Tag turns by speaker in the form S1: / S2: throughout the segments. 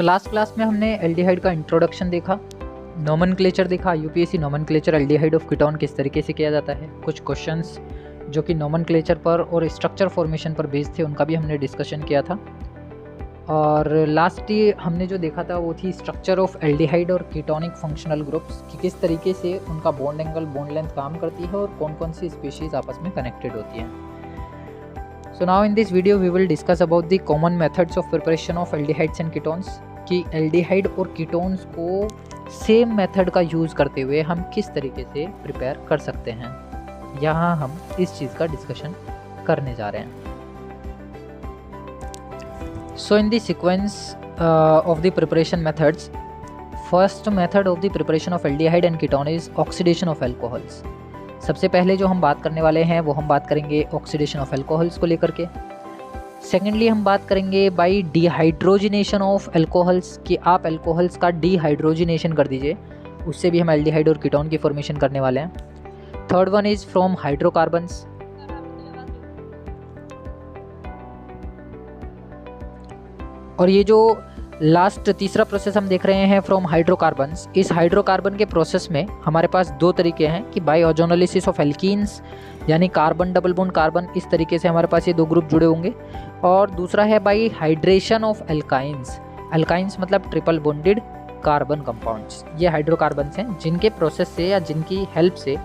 S1: So last class में हमने aldehyde का इंट्रोडक्शन देखा, नोमेनक्लेचर देखा, UPSC nomenclature aldehyde of ketone किस तरीके से किया जाता है। कुछ क्वेश्चंस जो कि नोमेनक्लेचर पर और स्ट्रक्चर फॉर्मेशन पर बेस्ड थे उनका भी हमने डिस्कशन किया था। और लास्ट हमने जो देखा था वो थी स्ट्रक्चर ऑफ एल्डिहाइड और कीटोनिक फंक्शनल ग्रुप्स कि किस तरीके से उनका बॉन्ड एंगल बॉन्ड लेंथ काम करती है और कौन कौन सी स्पीशीज़ आपस में कनेक्टेड होती हैं। So now in this video we will discuss about the common methods of preparation of aldehydes and ketones कि एल्डिहाइड और कीटोन्स को सेम मेथड का यूज़ करते हुए हम किस तरीके से प्रिपेयर कर सकते हैं। यहाँ हम इस चीज़ का डिस्कशन करने जा रहे हैं। So in the sequence of the preparation methods, first method of the preparation of aldehyde and ketone is oxidation of alcohols। सबसे पहले जो हम बात करने वाले हैं वो हम बात करेंगे ऑक्सीडेशन ऑफ अल्कोहल्स को लेकर के। सेकेंडली हम बात करेंगे बाय डिहाइड्रोजिनेशन ऑफ अल्कोहल्स कि आप अल्कोहल्स का डिहाइड्रोजिनेशन कर दीजिए, उससे भी हम एल्डिहाइड और कीटोन की फॉर्मेशन करने वाले हैं। Third one is from hydrocarbons. और ये जो लास्ट तीसरा प्रोसेस हम देख रहे हैं फ्रॉम हाइड्रोकार्बन्स, इस हाइड्रोकार्बन के प्रोसेस में हमारे पास दो तरीके हैं कि बाय ओजोनोलिसिस ऑफ एल्कीन्स यानी कार्बन डबल बॉन्ड कार्बन, इस तरीके से हमारे पास ये दो ग्रुप जुड़े होंगे। और दूसरा है bye hydration of alkynes. Alkynes मतलब ट्रिपल बॉन्डेड कार्बन कंपाउंड्स। ये हाइड्रोकार्बन्स हैं जिनके प्रोसेस से या जिनकी हेल्प से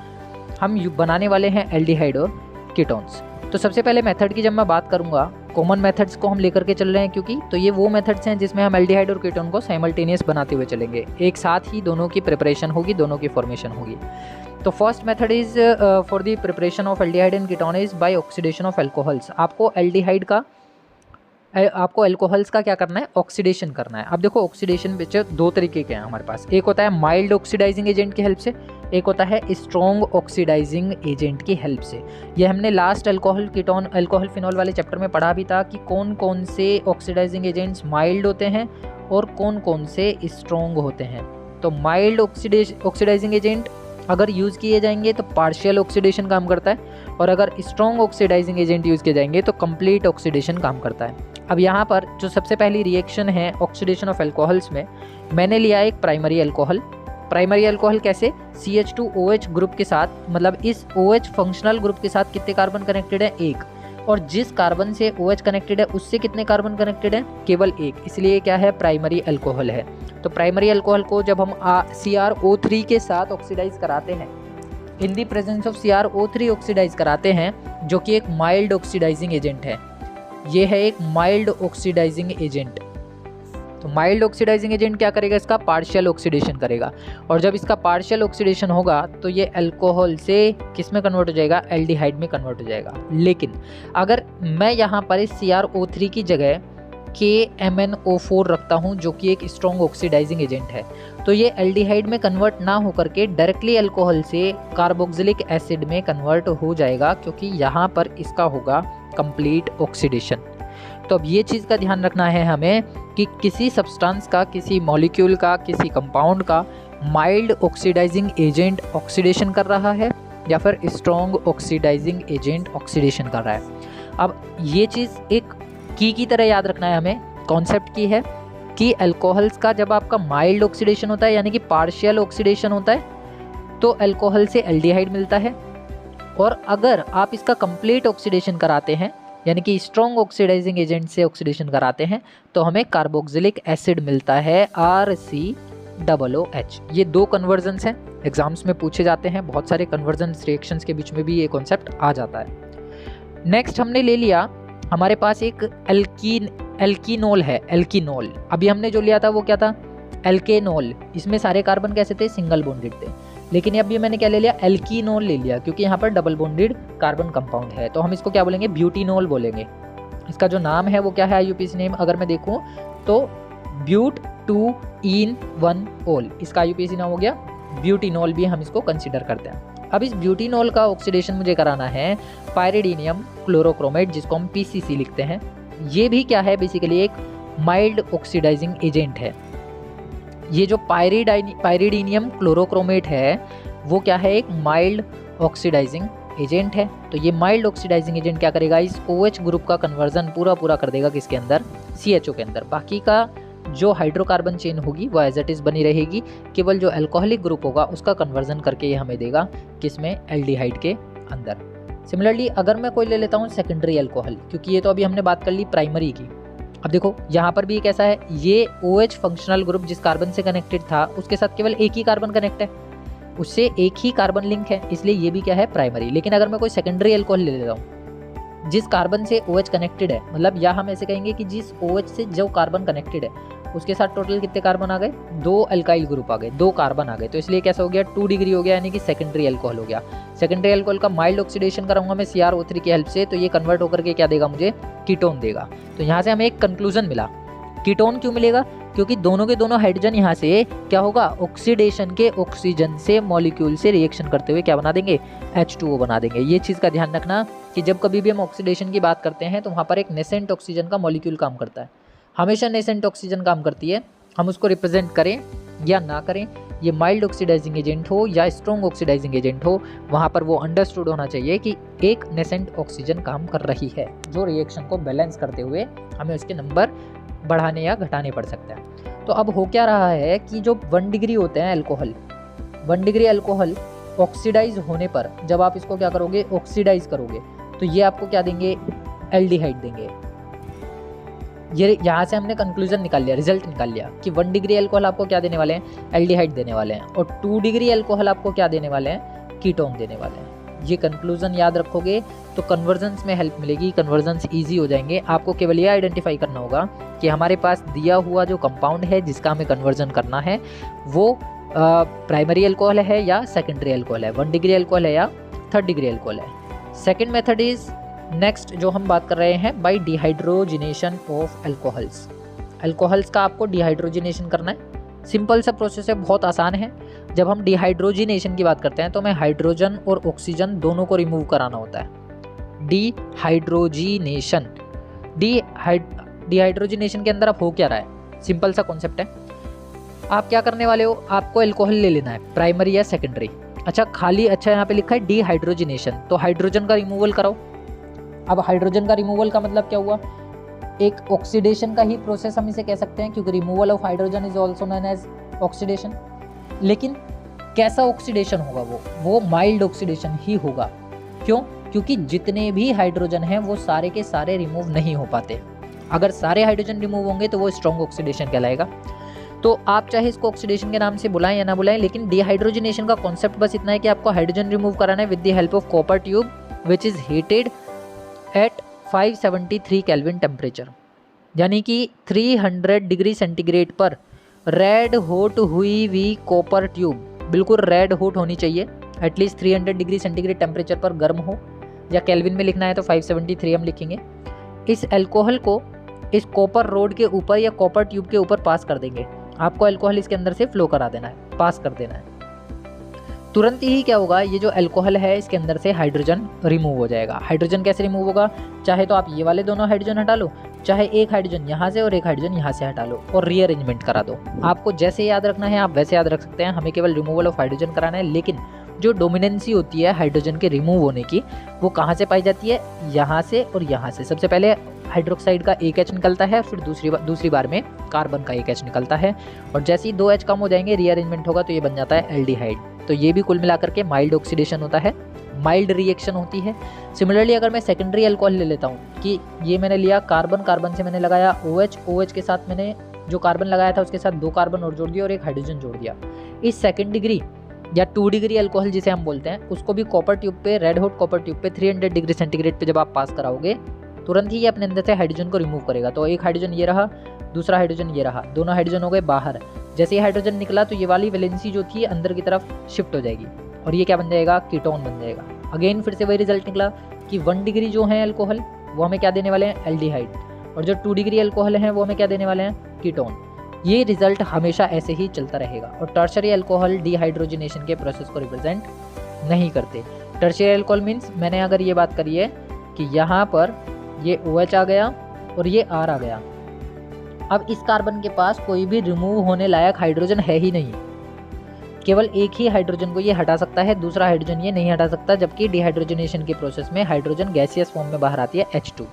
S1: हम बनाने वाले हैं एल्डिहाइड और कीटोन्स। तो सबसे पहले मेथड की जब मैं बात करूंगा, कॉमन मेथड्स को हम लेकर के चल रहे हैं क्योंकि तो ये वो मेथड्स हैं जिसमें हम एल्डिहाइड और कीटोन को साइमल्टेनियस बनाते हुए चलेंगे। एक साथ ही दोनों की प्रिपरेशन होगी, दोनों की फॉर्मेशन होगी। तो first method is for the preparation of aldehyde and ketone is by oxidation of alcohols. आपको अल्कोहल्स का क्या करना है, ऑक्सीडेशन करना है। अब देखो ऑक्सीडेशन में दो तरीके के हैं हमारे पास, एक होता है माइल्ड ऑक्सीडाइजिंग एजेंट की हेल्प से, एक होता है स्ट्रॉन्ग ऑक्सीडाइजिंग एजेंट की हेल्प से। ये हमने last alcohol ketone alcohol phenol वाले चैप्टर में पढ़ा भी था कि कौन कौन से ऑक्सीडाइजिंग एजेंट्स माइल्ड होते हैं और कौन कौन से स्ट्रॉन्ग होते हैं। तो माइल्ड ऑक्सीडाइजिंग एजेंट अगर यूज़ किए जाएंगे तो पार्शियल ऑक्सीडेशन काम करता है, और अगर स्ट्रॉन्ग ऑक्सीडाइजिंग एजेंट यूज़ किए जाएंगे तो कंप्लीट ऑक्सीडेशन काम करता है। अब यहाँ पर जो सबसे पहली रिएक्शन है ऑक्सीडेशन ऑफ अल्कोहल्स में, मैंने लिया एक प्राइमरी अल्कोहल। प्राइमरी अल्कोहल कैसे, CH2OH ग्रुप के साथ, मतलब इस OH फंक्शनल ग्रुप के साथ कितने कार्बन कनेक्टेड है, एक, और जिस कार्बन से OH कनेक्टेड है उससे कितने कार्बन कनेक्टेड है, केवल एक, इसलिए क्या है, प्राइमरी अल्कोहल है। तो प्राइमरी अल्कोहल को जब हम CrO3 के साथ ऑक्सीडाइज कराते हैं, in the presence of CrO3 oxidise कराते हैं, जो कि एक माइल्ड ऑक्सीडाइजिंग एजेंट है। ये है एक माइल्ड ऑक्सीडाइजिंग एजेंट। तो माइल्ड ऑक्सीडाइजिंग एजेंट क्या करेगा, इसका पार्शियल ऑक्सीडेशन करेगा, और जब इसका पार्शियल ऑक्सीडेशन होगा तो ये अल्कोहल से किस में कन्वर्ट हो जाएगा, एल्डिहाइड में कन्वर्ट हो जाएगा। लेकिन अगर मैं यहाँ पर इस CrO3 की जगह KMnO4 रखता हूँ जो कि एक स्ट्रॉन्ग ऑक्सीडाइजिंग एजेंट है, तो ये एल्डिहाइड में कन्वर्ट ना होकर के डायरेक्टली अल्कोहल से कार्बोक्सिलिक एसिड में कन्वर्ट हो जाएगा, क्योंकि यहाँ पर इसका होगा कंप्लीट ऑक्सीडेशन। तो अब ये चीज़ का ध्यान रखना है हमें कि किसी सब्सटेंस का, किसी मॉलिक्यूल का, किसी कंपाउंड का माइल्ड ऑक्सीडाइजिंग एजेंट ऑक्सीडेशन कर रहा है या फिर स्ट्रॉन्ग ऑक्सीडाइजिंग एजेंट ऑक्सीडेशन कर रहा है। अब ये चीज़ एक की तरह याद रखना है हमें, कॉन्सेप्ट की है कि अल्कोहल्स का जब आपका माइल्ड ऑक्सीडेशन होता है यानी कि पार्शियल ऑक्सीडेशन होता है तो अल्कोहल से एल्डिहाइड मिलता है, और अगर आप इसका कंप्लीट ऑक्सीडेशन कराते हैं यानी कि स्ट्रॉन्ग ऑक्सीडाइजिंग एजेंट से ऑक्सीडेशन कराते हैं तो हमें कार्बोक्सिलिक एसिड मिलता है RCOOH। ये दो कन्वर्जन्स हैं, एग्जाम्स में पूछे जाते हैं, बहुत सारे कन्वर्जन रिएक्शंस के बीच में भी ये कॉन्सेप्ट आ जाता है। नेक्स्ट हमने ले लिया, हमारे पास एक एल्कीनोल है, एल्कीनोल। अभी हमने जो लिया था वो क्या था, एल्केनोल। इसमें सारे कार्बन कैसे थे, सिंगल बॉन्डेड थे, लेकिन अभी मैंने क्या ले लिया, एल्कीनोल ले लिया, क्योंकि यहाँ पर डबल बॉन्डेड कार्बन कंपाउंड है, तो हम इसको क्या बोलेंगे, ब्यूटीनोल बोलेंगे। इसका जो नाम है वो क्या है, IUPAC नेम अगर मैं देखूँ तो ब्यूट 2 in 1 ओल, इसका IUPAC नाम हो गया ब्यूटीनोल, भी हम इसको कंसिडर करते हैं। अब इस ब्यूटीनोल का ऑक्सीडेशन मुझे कराना है पायरिडीनियम क्लोरोक्रोमेट, जिसको हम PCC लिखते हैं। ये भी क्या है, बेसिकली एक माइल्ड ऑक्सीडाइजिंग एजेंट है। ये जो पायरिडीनियम क्लोरोक्रोमेट है वो क्या है, एक माइल्ड ऑक्सीडाइजिंग एजेंट है। तो ये माइल्ड ऑक्सीडाइजिंग एजेंट क्या करेगा, इस OH ग्रुप का कन्वर्जन पूरा कर देगा किसके अंदर, CHO के अंदर। बाकी का जो हाइड्रोकार्बन चेन होगी वो एज इट इज़ बनी रहेगी, केवल जो अल्कोहलिक ग्रुप होगा उसका कन्वर्जन करके ये हमें देगा किसमें, एल्डिहाइड के अंदर। सिमिलरली अगर मैं कोई ले लेता हूँ सेकेंडरी अल्कोहल, क्योंकि ये तो अभी हमने बात कर ली प्राइमरी की। अब देखो यहाँ पर भी एक ऐसा है, ये OH फंक्शनल ग्रुप जिस कार्बन से कनेक्टेड था उसके साथ केवल एक ही कार्बन कनेक्ट है, उससे एक ही कार्बन लिंक है, इसलिए ये भी क्या है, प्राइमरी। लेकिन अगर मैं कोई सेकेंडरी अल्कोहल ले लेता हूँ जिस कार्बन से OH कनेक्टेड है, मतलब या हम ऐसे कहेंगे कि जिस OH से जो कार्बन कनेक्टेड है उसके साथ टोटल कितने कार्बन आ गए, 2 अल्काइल ग्रुप आ गए, 2 कार्बन आ गए, तो इसलिए कैसा हो गया, 2 डिग्री हो गया, यानी कि सेकेंडरी अल्कोहल हो गया। सेकेंडरी अल्कोहल का माइल्ड ऑक्सीडेशन कराऊंगा मैं CrO3 की हेल्प से, तो ये कन्वर्ट होकर के क्या देगा मुझे, कीटोन देगा। तो यहाँ से हमें एक कंक्लूजन मिला। कीटोन क्यों मिलेगा, क्योंकि दोनों के दोनों हाइड्रोजन यहाँ से क्या होगा, ऑक्सीडेशन के ऑक्सीजन से मॉलिक्यूल से रिएक्शन करते हुए क्या बना देंगे, H2O बना देंगे। ये चीज़ का ध्यान रखना कि जब कभी भी हम ऑक्सीडेशन की बात करते हैं तो वहाँ पर एक नेसेंट ऑक्सीजन का मॉलिक्यूल काम करता है, हमेशा नेसेंट ऑक्सीजन काम करती है। हम उसको रिप्रेजेंट करें या ना करें, ये माइल्ड ऑक्सीडाइजिंग एजेंट हो या स्ट्रॉन्ग ऑक्सीडाइजिंग एजेंट हो, वहाँ पर वो अंडरस्टूड होना चाहिए कि एक नेसेंट ऑक्सीजन काम कर रही है, जो रिएक्शन को बैलेंस करते हुए हमें उसके नंबर बढ़ाने या घटाने पड़ सकते हैं। तो अब हो क्या रहा है कि जो 1 डिग्री होते हैं अल्कोहल, 1 डिग्री अल्कोहल ऑक्सीडाइज होने पर जब आप इसको क्या करोगे, ऑक्सीडाइज करोगे, तो ये आपको क्या देंगे, एल्डिहाइड देंगे। ये यहाँ से हमने कंक्लूजन निकाल लिया, रिजल्ट निकाल लिया कि 1 डिग्री अल्कोहल आपको क्या देने वाले हैं, एल्डिहाइड देने वाले हैं, और 2 डिग्री अल्कोहल आपको क्या देने वाले हैं, कीटोन देने वाले हैं। ये कंक्लूजन याद रखोगे तो कन्वर्जन्स में हेल्प मिलेगी, कन्वर्जन्स ईजी हो जाएंगे। आपको केवल ये आइडेंटिफाई करना होगा कि हमारे पास दिया हुआ जो कंपाउंड है जिसका हमें कन्वर्जन करना है वो प्राइमरी अल्कोहल है या सेकेंडरी अल्कोहल है, 1 डिग्री अल्कोहल है या 3rd डिग्री अल्कोहल है। सेकेंड मेथड इज नेक्स्ट जो हम बात कर रहे हैं by dehydrogenation of alcohols. Alcohols का आपको डिहाइड्रोजिनेशन करना है, सिंपल सा प्रोसेस है, बहुत आसान है। जब हम डिहाइड्रोजिनेशन की बात करते हैं तो हमें हाइड्रोजन और ऑक्सीजन दोनों को रिमूव कराना होता है। डिहाइड्रोजिनेशन, डिहाइड्रोजिनेशन के अंदर अब हो क्या रहा है, सिंपल सा कॉन्सेप्ट है। आप क्या करने वाले हो, आपको अल्कोहल ले लेना है, प्राइमरी या सेकेंडरी। अच्छा यहाँ पे लिखा है डिहाइड्रोजिनेशन, तो हाइड्रोजन का रिमूवल कराओ। अब हाइड्रोजन का रिमूवल का मतलब क्या हुआ, एक ऑक्सीडेशन का ही प्रोसेस हम इसे कह सकते हैं, क्योंकि removal of hydrogen is also known as oxidation. लेकिन कैसा ऑक्सीडेशन होगा, वो माइल्ड ऑक्सीडेशन ही होगा। क्यों, क्योंकि जितने भी हाइड्रोजन हैं वो सारे के सारे रिमूव नहीं हो पाते। अगर सारे हाइड्रोजन रिमूव होंगे तो वो स्ट्रॉन्ग ऑक्सीडेशन कहलाएगा। तो आप चाहे इसको ऑक्सीडेशन के नाम से बुलाएं या ना बुलाएं, लेकिन डिहाइड्रोजिनेशन का कॉन्सेप्ट बस इतना है कि आपको हाइड्रोजन रिमूव कराना है with the help of copper tube which is heated at 573 kelvin temperature, यानी कि 300 डिग्री सेंटीग्रेड पर रेड हॉट हुई हुई कॉपर ट्यूब, बिल्कुल रेड हॉट होनी चाहिए, एटलीस्ट 300 डिग्री सेंटीग्रेड टेम्परेचर पर गर्म हो, या केल्विन में लिखना है तो 573 हम लिखेंगे। इस अल्कोहल को इस कॉपर रोड के ऊपर या कॉपर ट्यूब के ऊपर पास कर देंगे। आपको अल्कोहल इसके अंदर से फ्लो करा देना है, पास कर देना है। तुरंत ही क्या होगा, ये जो अल्कोहल है इसके अंदर से हाइड्रोजन रिमूव हो जाएगा। हाइड्रोजन कैसे रिमूव होगा, चाहे तो आप ये वाले दोनों हाइड्रोजन हटा लो, चाहे एक हाइड्रोजन यहाँ से और एक हाइड्रोजन यहाँ से हटा लो और रीअरेंजमेंट करा दो। आपको जैसे याद रखना है आप वैसे याद रख सकते हैं, हमें केवल रिमूवल ऑफ हाइड्रोजन कराना है। लेकिन जो डोमिनेंसी होती है हाइड्रोजन के रिमूव होने की, वो कहाँ से पाई जाती है, यहाँ से और यहाँ से। सबसे पहले हाइड्रोक्साइड का एक H निकलता है, फिर दूसरी बार में कार्बन का एक H निकलता है, और जैसे ही 2 H कम हो जाएंगे रीअरेंजमेंट होगा तो ये बन जाता है एल्डिहाइड। तो ये भी कुल मिलाकर के माइल्ड ऑक्सीडेशन होता है, माइल्ड रिएक्शन होती है। सिमिलरली अगर मैं सेकेंडरी अल्कोहल ले लेता हूँ कि ये मैंने लिया कार्बन से मैंने लगाया OH के साथ मैंने जो कार्बन लगाया था उसके साथ 2 कार्बन और जोड़ दिया और एक हाइड्रोजन जोड़ दिया। इस सेकेंड डिग्री या 2 डिग्री अल्कोहल जिसे हम बोलते हैं, उसको भी कॉपर ट्यूब पे, रेड हॉट कॉपर ट्यूब पे 300 डिग्री सेंटीग्रेड पे जब आप पास कराओगे, तुरंत ही ये अपने अंदर से हाइड्रोजन को रिमूव करेगा। तो एक हाइड्रोजन ये रहा, दूसरा हाइड्रोजन ये रहा, दोनों हाइड्रोजन हो गए बाहर। जैसे ही हाइड्रोजन निकला तो ये वाली वैलेंसी जो थी अंदर की तरफ शिफ्ट हो जाएगी और ये क्या बन जाएगा, कीटोन बन जाएगा। अगेन फिर से वही रिजल्ट निकला कि 1 डिग्री जो है अल्कोहल वो हमें क्या देने वाले हैं, एल्डिहाइड, और जो 2 डिग्री अल्कोहल है वो हमें क्या देने वाले हैं, कीटोन। ये रिजल्ट हमेशा ऐसे ही चलता रहेगा। और टर्शरी अल्कोहल डिहाइड्रोजिनेशन के प्रोसेस को रिप्रेजेंट नहीं करते। टर्शरी अल्कोहल मीन्स मैंने अगर ये बात करी है कि यहाँ पर ये OH आ गया और ये R आ गया, अब इस कार्बन के पास कोई भी रिमूव होने लायक हाइड्रोजन है ही नहीं, केवल एक ही हाइड्रोजन को ये हटा सकता है, दूसरा हाइड्रोजन ये नहीं हटा सकता। जबकि डिहाइड्रोजनेशन के प्रोसेस में हाइड्रोजन गैसियस फॉर्म में बाहर आती है H2,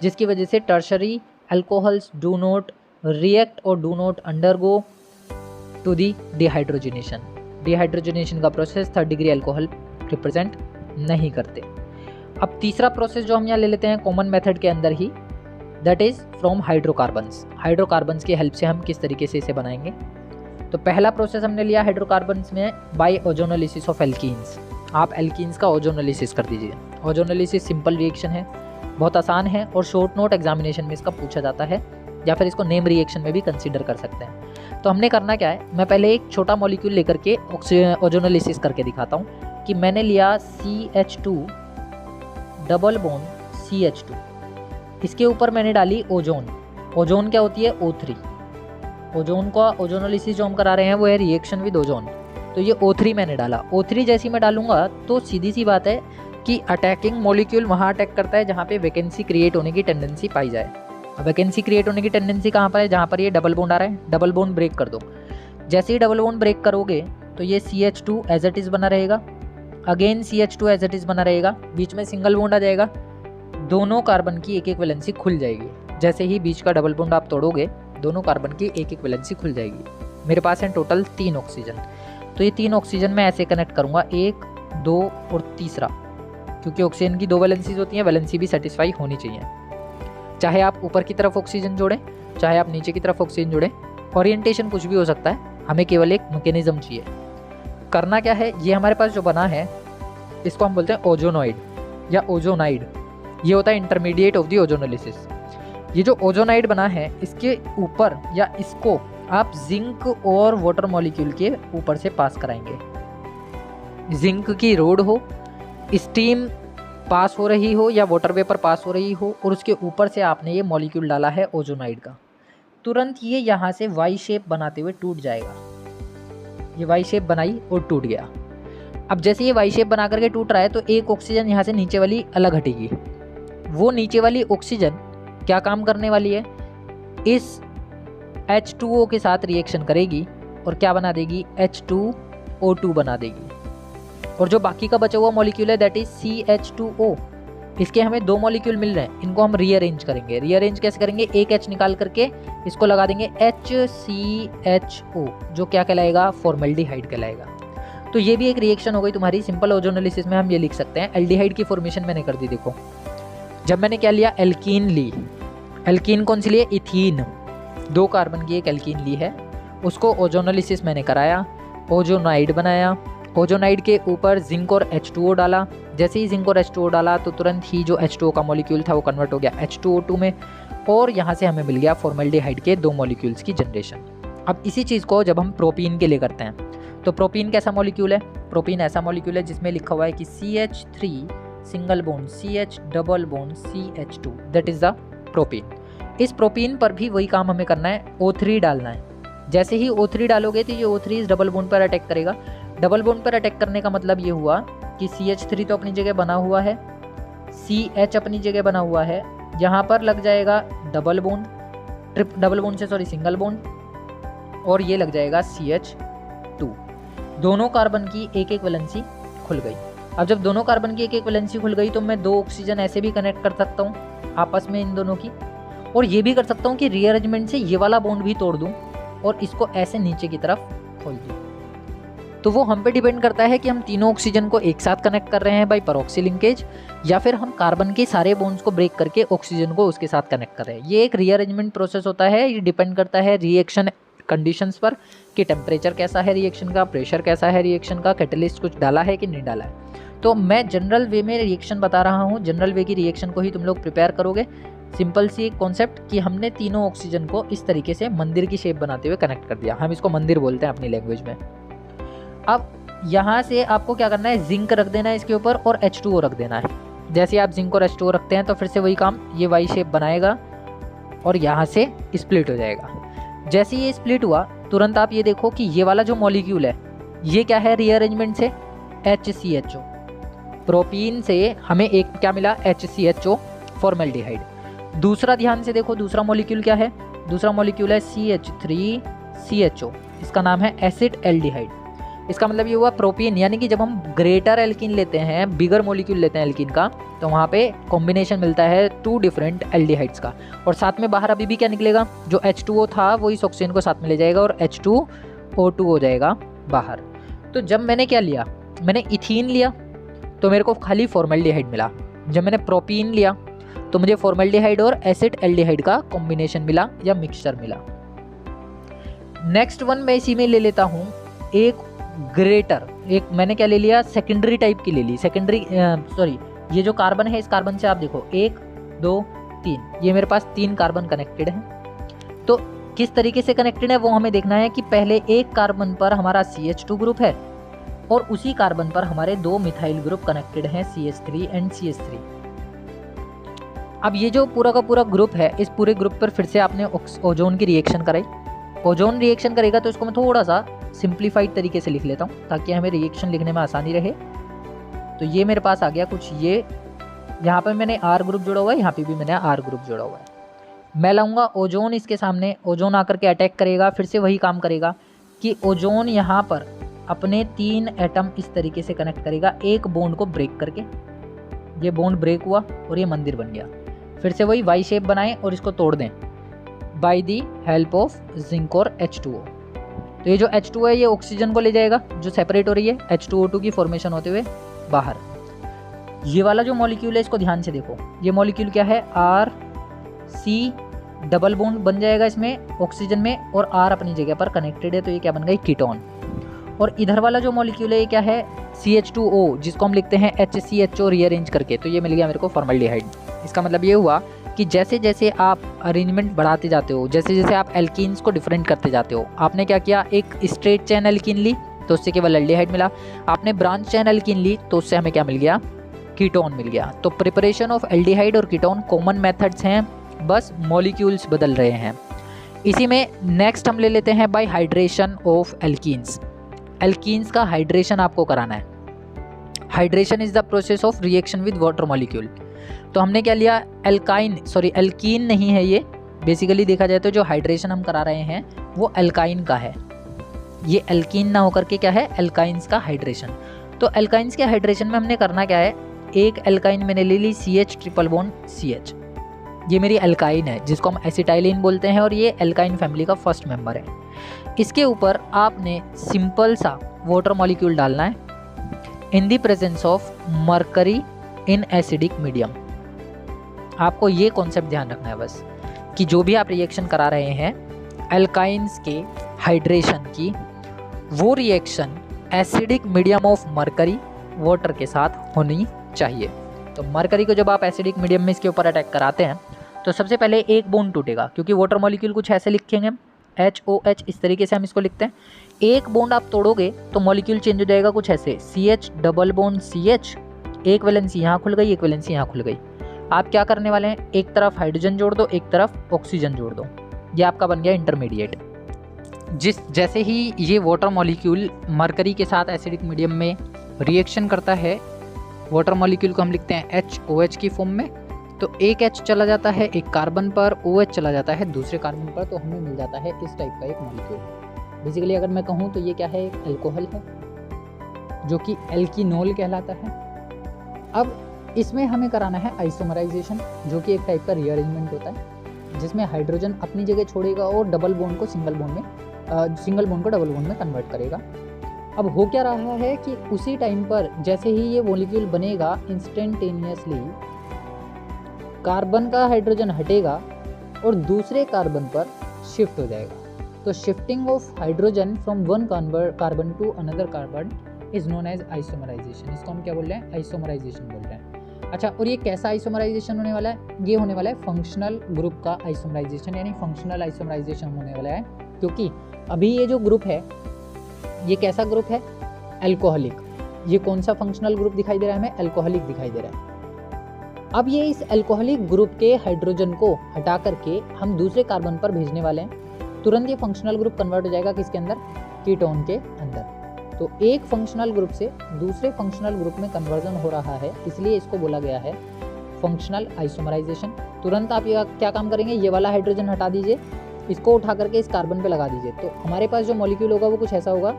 S1: जिसकी वजह से tertiary alcohols do not react और do not undergo to the dehydrogenation. Dehydrogenation का process 3rd degree alcohol represent नहीं करते। अब तीसरा प्रोसेस जो हम यहाँ ले लेते हैं कॉमन मेथड के अंदर ही, that is from hydrocarbons. Hydrocarbons की हेल्प से हम किस तरीके से इसे बनाएंगे। तो पहला प्रोसेस हमने लिया हाइड्रोकार्बन्स में बाय ओजोनोलिसिस ऑफ एल्कीन्स। आप एल्कीन्स का ओजोनोलिसिस कर दीजिए। ओजोनोलिसिस सिंपल रिएक्शन है, बहुत आसान है और शॉर्ट नोट एग्जामिनेशन में इसका पूछा जाता है, या फिर इसको नेम रिएक्शन में भी कंसीडर कर सकते हैं। तो हमने करना क्या है, मैं पहले एक छोटा मॉलिक्यूल लेकर के ओजोनोलिसिस करके दिखाता हूँ कि मैंने लिया CH2 डबल बॉन्ड CH2, इसके ऊपर मैंने डाली ओजोन। ओजोन क्या होती है, O3। ओजोन का ओजोनोलिसिस जो हम करा रहे हैं वो है रिएक्शन विद ओजोन। तो ये O3 मैंने डाला। O3 जैसी मैं डालूंगा तो सीधी सी बात है कि अटैकिंग मॉलिक्यूल वहाँ अटैक करता है जहाँ पे वैकेंसी क्रिएट होने की टेंडेंसी पाई जाए। वैकेंसी क्रिएट होने की टेंडेंसी कहाँ पर है, जहाँ पर ये डबल बॉन्ड आ रहा है। डबल बॉन्ड ब्रेक कर दो। जैसे ही डबल बॉन्ड ब्रेक करोगे तो ये CH2 एज इट इज़ बना रहेगा, again CH2 as it is बना रहेगा, बीच में सिंगल बॉन्ड आ जाएगा, दोनों कार्बन की एक एक वैलेंसी खुल जाएगी। जैसे ही बीच का डबल बॉन्ड आप तोड़ोगे दोनों कार्बन की एक एक वैलेंसी खुल जाएगी। मेरे पास है टोटल 3 ऑक्सीजन। तो ये 3 ऑक्सीजन मैं ऐसे कनेक्ट करूँगा, 1, 2 और तीसरा, क्योंकि ऑक्सीजन की 2 वैलेंसीज होती हैं, वैलेंसी भी सेटिस्फाई होनी चाहिए। चाहे आप ऊपर की तरफ ऑक्सीजन जोड़ें, चाहे आप नीचे की तरफ ऑक्सीजन जोड़ें, ओरिएंटेशन कुछ भी हो सकता है, हमें केवल एक मैकेनिज्म चाहिए। करना क्या है, ये हमारे पास जो बना है इसको हम बोलते हैं ओजोनॉइड या ओजोनाइड। ये होता है इंटरमीडिएट ऑफ द ओजोनोलिसिस। ये जो ओजोनाइड बना है इसके ऊपर या इसको आप जिंक और वाटर मॉलिक्यूल के ऊपर से पास कराएंगे। जिंक की रोड हो, स्टीम पास हो रही हो या वाटर वेपर पास हो रही हो और उसके ऊपर से आपने ये मॉलिक्यूल डाला है ओजोनाइड का, तुरंत ये यहाँ से वाई शेप बनाते हुए टूट जाएगा। ये वाई शेप बनाई और टूट गया। अब जैसे ये वाई शेप बना करके टूट रहा है तो एक ऑक्सीजन यहाँ से नीचे वाली अलग हटेगी। वो नीचे वाली ऑक्सीजन क्या काम करने वाली है, इस H2O के साथ रिएक्शन करेगी और क्या बना देगी, H2O2 बना देगी। और जो बाकी का बचा हुआ मॉलिक्यूल है दैट इज CH2O, इसके हमें 2 मॉलिक्यूल मिल रहे हैं, इनको हम रीअरेंज करेंगे। रीअरेंज कैसे करेंगे, एक H निकाल करके इसको लगा देंगे HCHO, जो क्या कहलाएगा, फॉर्मल्डिहाइड कहलाएगा। तो ये भी एक रिएक्शन हो गई तुम्हारी। सिंपल ओजोनोलिसिस में हम ये लिख सकते हैं। एल्डिहाइड की फॉर्मेशन मैंने कर दी। देखो जब मैंने क्या लिया, एल्कीन ली। एल्कीन कौन सी लिए, इथीन। 2 कार्बन की एक एल्कीन ली है, उसको ओजोनोलिसिस मैंने कराया, ओजोनाइड बनाया। ओजोनाइड के ऊपर जिंक और H2O डाला। जैसे ही जिंक और H2O डाला तो तुरंत ही जो H2O का मॉलिक्यूल था वो कन्वर्ट हो गया H2O2 में, और यहाँ से हमें मिल गया फॉर्मल्डिहाइड के 2 मॉलिक्यूल्स की जनरेशन। अब इसी चीज़ को जब हम प्रोपीन के लिए करते हैं तो प्रोपीन कैसा मॉलिक्यूल है, प्रोपीन ऐसा मॉलिक्यूल है जिसमें लिखा हुआ है कि CH3 single bond CH double bond CH2, that is the propene. इस प्रोपीन पर भी वही काम हमें करना है, O3 डालना है। जैसे ही O3 डालोगे तो ये O3 इस डबल बॉन्ड पर अटैक करेगा। डबल बॉन्ड पर अटैक करने का मतलब ये हुआ कि CH3 तो अपनी जगह बना हुआ है, CH अपनी जगह बना हुआ है, यहाँ पर लग जाएगा डबल बॉन्ड, डबल बॉन्ड से सॉरी सिंगल बॉन्ड, और ये लग जाएगा CH2। दोनों कार्बन की एक एक वैलेंसी खुल गई। अब जब दोनों कार्बन की एक एक वैलेंसी खुल गई तो मैं 2 ऑक्सीजन ऐसे भी कनेक्ट कर सकता हूँ आपस में इन दोनों की, और ये भी कर सकता हूँ कि रीअरेंजमेंट से ये वाला बॉन्ड भी तोड़ दूँ और इसको ऐसे नीचे की तरफ खोल दूँ। तो वो हम पे डिपेंड करता है कि हम तीनों ऑक्सीजन को एक साथ कनेक्ट कर रहे हैं बाय परऑक्सी लिंकेज, या फिर हम कार्बन के सारे बॉन्ड्स को ब्रेक करके ऑक्सीजन को उसके साथ कनेक्ट कर रहे हैं। ये एक रीअरेंजमेंट प्रोसेस होता है। ये डिपेंड करता है रिएक्शन कंडीशंस पर कि टेम्परेचर कैसा है रिएक्शन का, प्रेशर कैसा है रिएक्शन का, कैटलिस्ट कुछ डाला है कि नहीं डाला है। तो मैं जनरल वे में रिएक्शन बता रहा हूँ, जनरल वे की रिएक्शन को ही तुम लोग प्रिपेयर करोगे। सिंपल सी एक कॉन्सेप्ट कि हमने तीनों ऑक्सीजन को इस तरीके से मंदिर की शेप बनाते हुए कनेक्ट कर दिया। हम इसको मंदिर बोलते हैं अपनी लैंग्वेज में। अब यहाँ से आपको क्या करना है, जिंक रख देना है इसके ऊपर और H2O रख देना है। जैसे आप जिंक और H2O रखते हैं तो फिर से वही काम, ये वाई शेप बनाएगा और यहाँ से स्प्लिट हो जाएगा। जैसे ये स्प्लिट हुआ तुरंत आप ये देखो कि ये वाला जो मॉलिक्यूल है ये क्या है, रीअरेंजमेंट से HCHO। प्रोपीन से हमें एक क्या मिला, HCHO फॉर्मल्डिहाइड। दूसरा ध्यान से देखो, दूसरा मॉलिक्यूल क्या है, दूसरा मॉलिक्यूल है CH3CHO, इसका नाम है एसिड एल्डिहाइड। इसका मतलब ये हुआ प्रोपीन, यानी कि जब हम ग्रेटर एल्कीन लेते हैं, बिगर मॉलिक्यूल लेते हैं एल्कीन का, तो वहाँ पे कॉम्बिनेशन मिलता है 2 डिफरेंट एल्डिहाइड्स का, और साथ में बाहर अभी भी क्या निकलेगा, जो H2O था वो इस ऑक्सीजन को साथ में ले जाएगा और H2O2 हो जाएगा बाहर। तो जब मैंने क्या लिया, मैंने इथीन लिया तो मेरे को खाली फॉर्मेल्डिहाइड मिला। जब मैंने प्रोपीन लिया तो मुझे फॉर्मेल्डिहाइड और एसिड एल्डिहाइड का कॉम्बिनेशन मिला या मिक्सचर मिला। नेक्स्ट वन मैं इसी में ले लेता हूँ एक ग्रेटर, एक मैंने क्या ले लिया, सेकेंडरी टाइप की ले ली। सेकेंडरी सॉरी, ये जो कार्बन है, इस कार्बन से आप देखो 1 2 3, ये मेरे पास 3 कार्बन कनेक्टेड हैं। तो किस तरीके से कनेक्टेड है वो हमें देखना है कि पहले एक कार्बन पर हमारा CH2 ग्रुप है और उसी कार्बन पर हमारे 2 मिथाइल ग्रुप कनेक्टेड हैं CH3 एंड CH3। अब ये जो पूरा का पूरा ग्रुप है, इस पूरे ग्रुप पर फिर से आपने ओजोन की रिएक्शन कराई। ओजोन रिएक्शन करेगा तो इसको मैं थोड़ा सा सिंप्लीफाइड तरीके से लिख लेता हूँ ताकि हमें रिएक्शन लिखने में आसानी रहे। तो ये मेरे पास आ गया कुछ, ये यहाँ पर मैंने R ग्रुप जोड़ा हुआ है, यहाँ पे भी मैंने R ग्रुप जोड़ा हुआ है। मैं लाऊंगा ओजोन इसके सामने, ओजोन आकर के अटैक करेगा, फिर से वही काम करेगा कि ओजोन यहाँ पर अपने 3 एटम इस तरीके से कनेक्ट करेगा, एक बॉन्ड को ब्रेक करके। ये बॉन्ड ब्रेक हुआ और ये मंदिर बन गया। फिर से वही वाई शेप बनाएं और इसको तोड़ दें by the help of zinc और H2O। तो ये जो H2O है ये ऑक्सीजन को ले जाएगा जो सेपरेट हो रही है H2O2 की फॉर्मेशन होते हुए बाहर। ये वाला जो मॉलिक्यूल है इसको ध्यान से देखो, ये मॉलिक्यूल क्या है, RC डबल बॉन्ड बन जाएगा इसमें ऑक्सीजन में और R अपनी जगह पर कनेक्टेड है, तो ये क्या बन गई, कीटोन। और इधर वाला जो मॉलिक्यूल है ये क्या है, CH2O, जिसको हम लिखते हैं HCHO रीअरेंज करके, तो ये मिल गया मेरे को फॉर्मल्डिहाइड। इसका मतलब ये हुआ कि जैसे जैसे आप अरेंजमेंट बढ़ाते जाते हो, जैसे जैसे आप एल्कीन्स को डिफरेंट करते जाते हो, आपने क्या किया, एक स्ट्रेट चेन एल्कीन ली तो उससे केवल एल्डिहाइड मिला, आपने ब्रांच चेन एल्कीन ली तो उससे हमें क्या मिल गया, कीटोन मिल गया। तो प्रिपरेशन ऑफ एल्डिहाइड और कीटोन कॉमन मेथड्स हैं, बस मॉलिक्यूल्स बदल रहे हैं। इसी में नेक्स्ट हम ले लेते हैं bye hydration of alkenes. Alkenes का हाइड्रेशन आपको कराना है। Hydration is the process of reaction with water molecule. तो हमने क्या लिया, एल्कीन नहीं है ये, बेसिकली देखा जाए तो जो हाइड्रेशन हम करा रहे हैं वो एल्काइन का है। ये एल्कीन ना होकर के क्या है, एल्काइंस का हाइड्रेशन। तो एल्काइंस के हाइड्रेशन में हमने करना क्या है, एक एल्काइन मैंने ले ली CH ट्रिपल बॉन्ड CH, ये मेरी एल्काइन है जिसको हम एसिटाइलिन बोलते हैं और ये एल्काइन फैमिली का फर्स्ट मेंबर है। इसके ऊपर आपने सिंपल सा वाटर मॉलिक्यूल डालना है in the presence of mercury in acidic medium. आपको ये कॉन्सेप्ट ध्यान रखना है बस कि जो भी आप रिएक्शन करा रहे हैं एल्काइंस के हाइड्रेशन की, वो reaction acidic medium of mercury water के साथ होनी चाहिए। तो मरकरी को जब आप एसिडिक मीडियम में इसके ऊपर अटैक कराते हैं तो सबसे पहले एक बॉन्ड टूटेगा, क्योंकि वाटर मॉलिक्यूल कुछ ऐसे लिखेंगे हम HOH, इस तरीके से हम इसको लिखते हैं। एक बॉन्ड आप तोड़ोगे तो मॉलिक्यूल चेंज हो जाएगा कुछ ऐसे, CH डबल बॉन्ड CH, एक वैलेंसी यहाँ खुल गई, एक वैलेंसी यहाँ खुल गई। आप क्या करने वाले हैं, एक तरफ हाइड्रोजन जोड़ दो, एक तरफ ऑक्सीजन जोड़ दो, ये आपका बन गया इंटरमीडिएट। जैसे ही ये वाटर मॉलिक्यूल मरकरी के साथ एसिडिक मीडियम में रिएक्शन करता है, वाटर मॉलिक्यूल को हम लिखते हैं HOH की फॉर्म में, तो एक H चला जाता है एक कार्बन पर, OH चला जाता है दूसरे कार्बन पर, तो हमें मिल जाता है इस टाइप का एक मॉलिक्यूल। बेसिकली अगर मैं कहूँ तो ये क्या है, एक अल्कोहल है जो कि एल्कीनोल कहलाता है। अब इसमें हमें कराना है आइसोमराइजेशन, जो कि एक टाइप का रीअरेंजमेंट होता है जिसमें हाइड्रोजन अपनी जगह छोड़ेगा और डबल बॉन्ड को सिंगल बॉन्ड में कन्वर्ट करेगा। अब हो क्या रहा है कि उसी टाइम पर जैसे ही ये मॉलिक्यूल बनेगा, इंस्टेंटेनियसली कार्बन का हाइड्रोजन हटेगा और दूसरे कार्बन पर शिफ्ट हो जाएगा। तो shifting of hydrogen from one carbon to another carbon is known as isomerisation. इसको हम क्या बोल रहे हैं, आइसोमराइजेशन बोल रहे हैं। अच्छा, और ये कैसा आइसोमराइजेशन होने वाला है, ये होने वाला है फंक्शनल ग्रुप का आइसोमराइजेशन, यानी फंक्शनल आइसोमराइजेशन होने वाला है। क्योंकि अभी ये जो ग्रुप है ये कैसा ग्रुप है, अल्कोहलिक। ये कौन सा फंक्शनल ग्रुप दिखाई दे रहा है हमें, अल्कोहलिक दिखाई दे रहा है। अब ये इस अल्कोहलिक ग्रुप के हाइड्रोजन को हटा करके हम दूसरे कार्बन पर भेजने वाले हैं, तुरंत ये फंक्शनल ग्रुप कन्वर्ट हो जाएगा किसके अंदर, कीटोन के अंदर। तो एक फंक्शनल ग्रुप से दूसरे फंक्शनल ग्रुप में कन्वर्जन हो रहा है, इसलिए इसको बोला गया है फंक्शनल आइसोमराइजेशन। तुरंत आप ये क्या काम करेंगे, ये वाला हाइड्रोजन हटा दीजिए, इसको उठा करके इस कार्बन पे लगा दीजिए, तो हमारे पास जो मॉलिक्यूल होगा वो कुछ ऐसा होगा,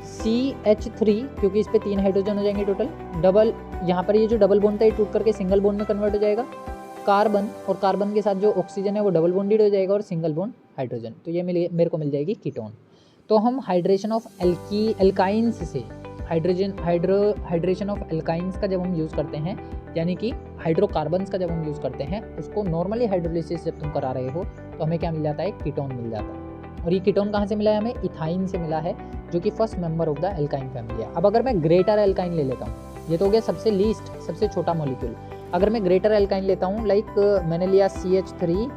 S1: CH3 क्योंकि इस पे 3 हाइड्रोजन हो जाएंगे टोटल, डबल यहाँ पर ये जो डबल बॉन्ड था ये टूट करके सिंगल बॉन्ड में कन्वर्ट हो जाएगा, कार्बन और कार्बन के साथ जो ऑक्सीजन है वो डबल बॉन्डेड हो जाएगा और सिंगल बॉन्ड हाइड्रोजन, तो ये मेरे को मिल जाएगी कीटोन। तो हम हाइड्रेशन ऑफ एल्काइंस से हाइड्रेशन ऑफ एल्काइंस का जब हम यूज़ करते हैं, यानी कि हाइड्रोकार्बन्स का जब हम यूज़ करते हैं, उसको नॉर्मली हाइड्रोलिसिस जब तुम करा रहे हो तो हमें क्या मिल जाता है, कीटोन मिल जाता है। और ये कीटोन कहाँ से मिला है हमें, इथाइन से मिला है, जो कि first member of the alkyne family है। अब अगर मैं ग्रेटर एल्काइन ले लेता हूँ, ये तो हो गया सबसे लीस्ट, सबसे छोटा मॉलिक्यूल। अगर मैं ग्रेटर एल्काइन लेता हूँ, लाइक मैंने लिया CH3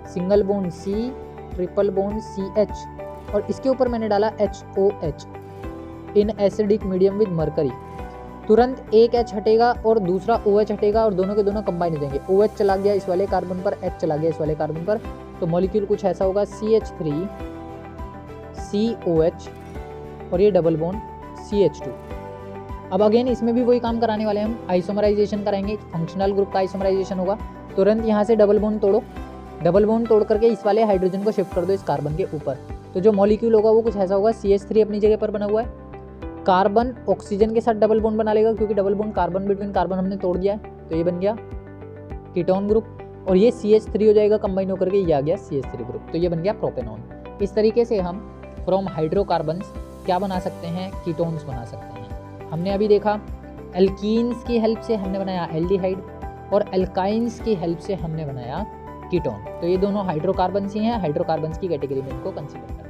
S1: single bond C triple bond CH और इसके ऊपर मैंने डाला HOH in acidic medium with mercury, तुरंत एक H हटेगा और दूसरा OH हटेगा और दोनों के दोनों कंबाइन हो जाएंगे। OH चला गया इस वाले कार्बन पर, H चला गया इस वाले कार्बन पर, तो मॉलिक्यूल कुछ ऐसा होगा CH3 COH और ये डबल बॉन्ड CH2। अब अगेन इसमें भी वही काम कराने वाले हैं हम, आइसोमराइजेशन कराएंगे, फंक्शनल ग्रुप का आइसोमराइजेशन होगा। तुरंत यहाँ से डबल बॉन्ड तोड़ो, डबल बॉन्ड तोड़ करके इस वाले हाइड्रोजन को शिफ्ट कर दो इस कार्बन के ऊपर, तो जो मॉलिक्यूल होगा वो कुछ ऐसा होगा, CH3 अपनी जगह पर बना हुआ है, कार्बन ऑक्सीजन के साथ डबल बॉन्ड बना लेगा क्योंकि double bond carbon between carbon हमने तोड़ दिया है, तो ये बन गया कीटोन ग्रुप, और ये CH3 हो जाएगा कंबाइन होकर के, ये आ गया CH3 ग्रुप, तो ये बन गया प्रोपेनॉन। इस तरीके से हम फ्रॉम हाइड्रोकार्बन्स क्या बना सकते हैं, कीटोन्स बना सकते हैं। हमने अभी देखा एल्कीन्स की हेल्प से हमने बनाया एल्डिहाइड और एल्काइंस की हेल्प से हमने बनाया कीटोन, तो ये दोनों हाइड्रोकार्बन्स ही हैं, हाइड्रोकार्बन्स की कैटेगरी में इनको कंसीडर करते हैं।